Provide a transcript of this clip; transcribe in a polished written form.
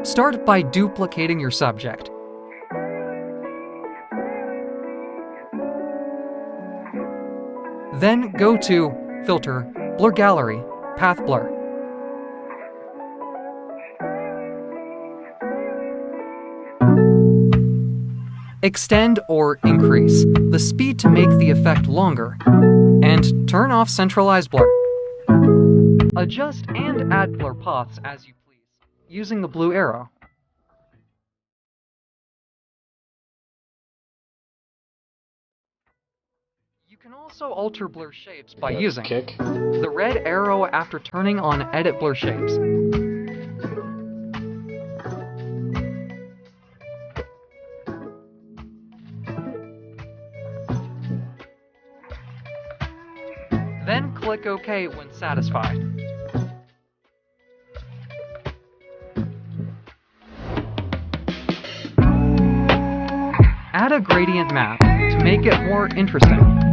Start by duplicating your subject. Then go to Filter, Blur Gallery, Path Blur. Extend or increase the speed to make the effect longer, and turn off centralized blur. Adjust and add blur paths as you please, using the blue arrow. You can also alter blur shapes by using the red arrow after turning on Edit Blur Shapes. Then click OK when satisfied. Add a gradient map to make it more interesting.